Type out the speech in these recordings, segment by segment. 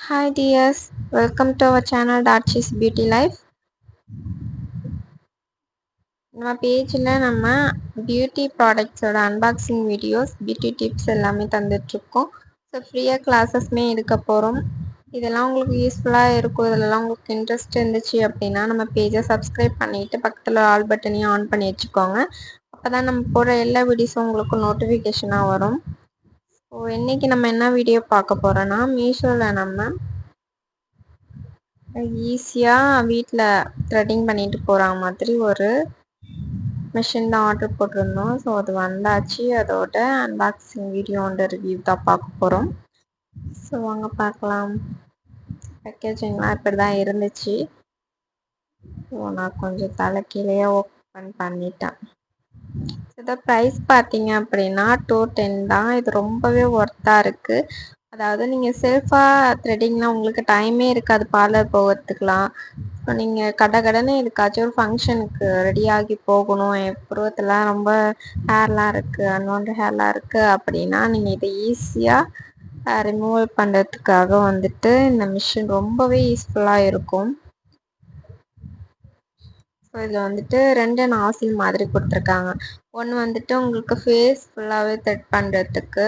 Hi dears, welcome to our channel Darchis Beauty Life. நம்ம பேஜில் நம்ம பியூட்டி ப்ராடக்ட்ஸோட அன்பாக்சிங் வீடியோஸ், பியூட்டி டிப்ஸ் எல்லாமே தந்துட்டுருக்கோம். ஸோ ஃப்ரீயாக கிளாஸஸ்மே எடுக்க போகிறோம். இதெல்லாம் உங்களுக்கு யூஸ்ஃபுல்லாக இருக்கும். இதிலலாம் உங்களுக்கு இன்ட்ரெஸ்ட் இருந்துச்சு அப்படின்னா நம்ம பேஜை சப்ஸ்கிரைப் பண்ணிவிட்டு பக்கத்தில் ஆல் பட்டனையும் ஆன் பண்ணி வச்சுக்கோங்க. அப்போ தான் நம்ம போடுற எல்லா வீடியோஸும் உங்களுக்கு நோட்டிஃபிகேஷனாக வரும். ஸோ இன்றைக்கி நம்ம என்ன வீடியோ பார்க்க போகிறோன்னா, மீஷோவில் நம்ம ஈஸியாக வீட்டில் த்ரெட்டிங் பண்ணிட்டு போகிற மாதிரி ஒரு மிஷின் தான் ஆர்டர் போட்டிருந்தோம். ஸோ அது வந்தாச்சு. அதோட அன்பாக்சிங் வீடியோட ரிவ்யூ தான் பார்க்க போகிறோம். ஸோ வாங்க பார்க்கலாம். பேக்கேஜிங்லாம் இப்படி தான் இருந்துச்சு. ஸோ நான் கொஞ்சம் தலைக்கீழே ஓப்பன் பண்ணிட்டேன். இதோட ப்ரைஸ் பார்த்தீங்க அப்படின்னா 210 தான். இது ரொம்பவே ஒர்த்தாக இருக்குது. அதாவது நீங்கள் செல்ஃபாக த்ரெட்டிங்லாம் உங்களுக்கு டைமே இருக்காது பார்லர் போகிறதுக்குலாம். இப்போ நீங்கள் கடன்னு எதுக்காச்சும் ஒரு ஃபங்க்ஷனுக்கு ரெடியாகி போகணும், என் புருவத்தெல்லாம் ரொம்ப ஹேர்லாம் இருக்குது, அன்வான்ட் ஹேர்லாம் இருக்குது அப்படின்னா நீங்கள் இதை ஈஸியாக ரிமூவல் பண்ணுறதுக்காக வந்துட்டு இந்த மிஷின் ரொம்பவே யூஸ்ஃபுல்லாக இருக்கும். ஸோ இதில் வந்துட்டு 2 நாசில் மாதிரி கொடுத்துருக்காங்க. ஒன்று வந்துட்டு உங்களுக்கு ஃபேஸ் ஃபுல்லாகவே த்ரெட் பண்ணுறதுக்கு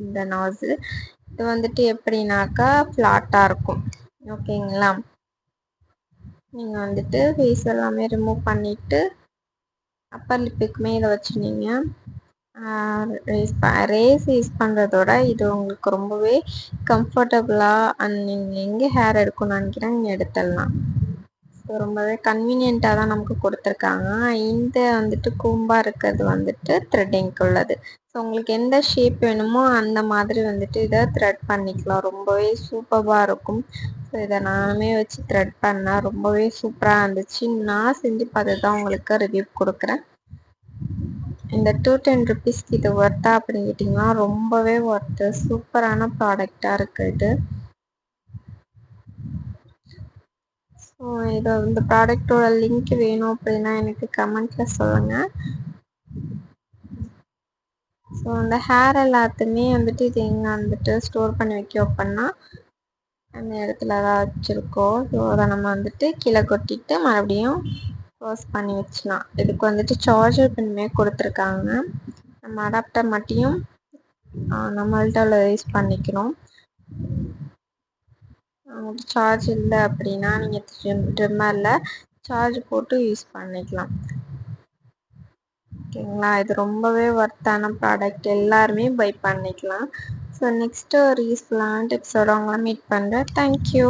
இந்த நாசில். இது வந்துட்டு எப்படின்னாக்கா ஃப்ளாட்டாக இருக்கும். ஓகேங்களா? நீங்கள் வந்துட்டு ஃபேஸ் எல்லாமே ரிமூவ் பண்ணிவிட்டு அப்பர் லிப்புக்குமே இதை வச்சு நீங்கள் ரேஸ் யூஸ் பண்ணுறதோட இது உங்களுக்கு ரொம்பவே கம்ஃபர்டபுளாக நீங்கள் எங்கே ஹேர் எடுக்கணும்னு நினைக்கிறேன் நீங்கள் எடுத்துடலாம். ஸோ ரொம்பவே கன்வீனியண்ட்டாக தான் நமக்கு கொடுத்துருக்காங்க. இந்த வந்துட்டு கூம்பாக இருக்கிறது வந்துட்டு த்ரெட்டிங்க்கு உள்ளது. ஸோ உங்களுக்கு எந்த ஷேப் வேணுமோ அந்த மாதிரி வந்துட்டு இதை த்ரெட் பண்ணிக்கலாம். ரொம்பவே சூப்பராக இருக்கும். ஸோ இதை நானுமே வச்சு த்ரெட் பண்ணேன். ரொம்பவே சூப்பராக இருந்துச்சு. நான் செஞ்சு பார்த்து தான் உங்களுக்கு ரிவ்யூ கொடுக்குறேன். இந்த 210 ருபீஸ்க்கு இது ஒர்த்தா அப்படின்னு கேட்டிங்கன்னா ரொம்பவே ஒர்த்து. சூப்பரான ப்ராடக்டாக இருக்குது இது. ஸோ இந்த ப்ராடக்டோட லிங்க் வேணும் அப்படின்னா எனக்கு கமெண்ட்டில் சொல்லுங்கள். ஸோ அந்த ஹேர் எல்லாத்தையுமே வந்துட்டு இது எங்கே வந்துட்டு ஸ்டோர் பண்ணி வைக்க அப்படின்னா அந்த இடத்துல தான் வச்சுருக்கோம். ஸோ அதை நம்ம வந்துட்டு கீழே கொட்டிட்டு மறுபடியும் க்ளோஸ் பண்ணி வச்சுலாம். இதுக்கு வந்துட்டு சார்ஜர் பின்மே கொடுத்துருக்காங்க. நம்ம அடாப்டர் மட்டும் நம்மள்ட்ட யூஸ் பண்ணிக்கணும். சார்ஜ் இல்லை அப்படின்னா நீங்கள் ட்ரிம்மரில் சார்ஜ் போட்டு யூஸ் பண்ணிக்கலாம். ஓகேங்களா? இது ரொம்பவே ஒர்த்தான ப்ராடக்ட். எல்லாருமே பை பண்ணிக்கலாம். ஸோ நெக்ஸ்ட்டு ஒரு யூஸ்ஃபுல்லான டிப்ஸோட உங்களை மீட் பண்ணுறேன். தேங்க்யூ.